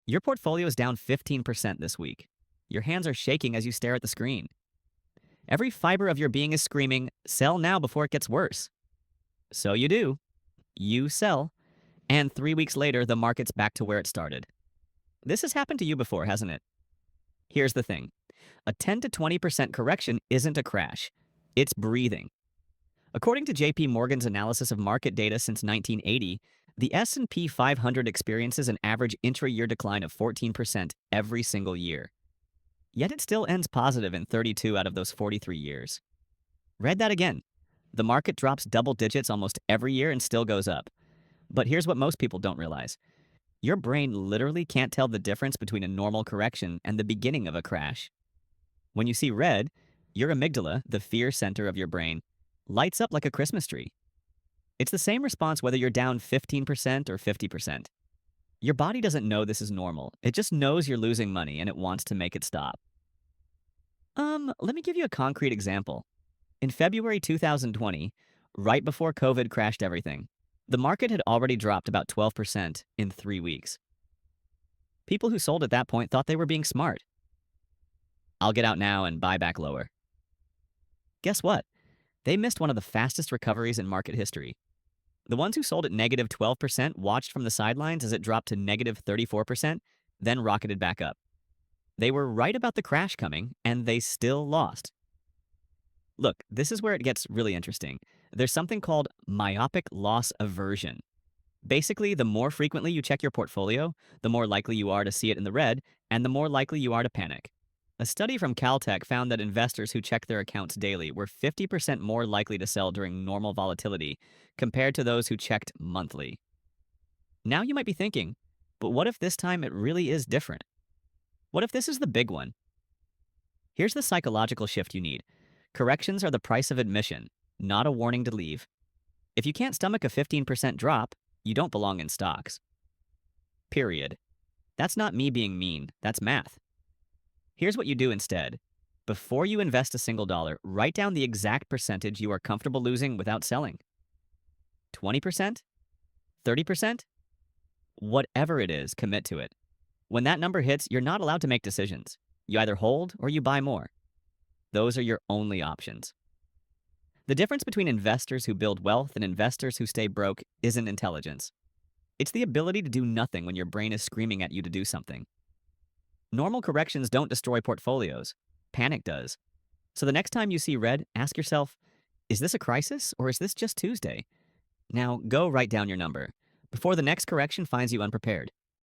Your portfolio is down 15% this week. Your hands are shaking as you stare at the screen. Every fiber of your being is screaming, sell now before it gets worse. So you do. You sell. And 3 weeks later, the market's back to where it started. This has happened to you before, hasn't it? Here's the thing. A 10 to 20% correction isn't a crash. It's breathing. According to JP Morgan's analysis of market data since 1980, the S&P 500 experiences an average intra-year decline of 14% every single year. Yet it still ends positive in 32 out of those 43 years. Read that again. The market drops double digits almost every year and still goes up. But here's what most people don't realize. Your brain literally can't tell the difference between a normal correction and the beginning of a crash. When you see red, your amygdala, the fear center of your brain, lights up like a Christmas tree. It's the same response whether you're down 15% or 50%. Your body doesn't know this is normal. It just knows you're losing money and it wants to make it stop. Let me give you a concrete example. In February 2020, right before COVID crashed everything, the market had already dropped about 12% in 3 weeks. People who sold at that point thought they were being smart. I'll get out now and buy back lower. Guess what? They missed one of the fastest recoveries in market history. The ones who sold at negative 12% watched from the sidelines as it dropped to negative 34%, then rocketed back up. They were right about the crash coming, and they still lost. Look, this is where it gets really interesting. There's something called myopic loss aversion. Basically, the more frequently you check your portfolio, the more likely you are to see it in the red, and the more likely you are to panic. A study from Caltech found that investors who check their accounts daily were 50% more likely to sell during normal volatility compared to those who checked monthly. Now you might be thinking, but what if this time it really is different? What if this is the big one? Here's the psychological shift you need. Corrections are the price of admission, not a warning to leave. If you can't stomach a 15% drop, you don't belong in stocks. Period. That's not me being mean, that's math. Here's what you do instead. Before you invest a single dollar, write down the exact percentage you are comfortable losing without selling. 20%? 30%? Whatever it is, commit to it. When that number hits, you're not allowed to make decisions. You either hold or you buy more. Those are your only options. The difference between investors who build wealth and investors who stay broke isn't intelligence. It's the ability to do nothing when your brain is screaming at you to do something. Normal corrections don't destroy portfolios. Panic does. So the next time you see red, ask yourself, is this a crisis or is this just Tuesday? Now go write down your number before the next correction finds you unprepared.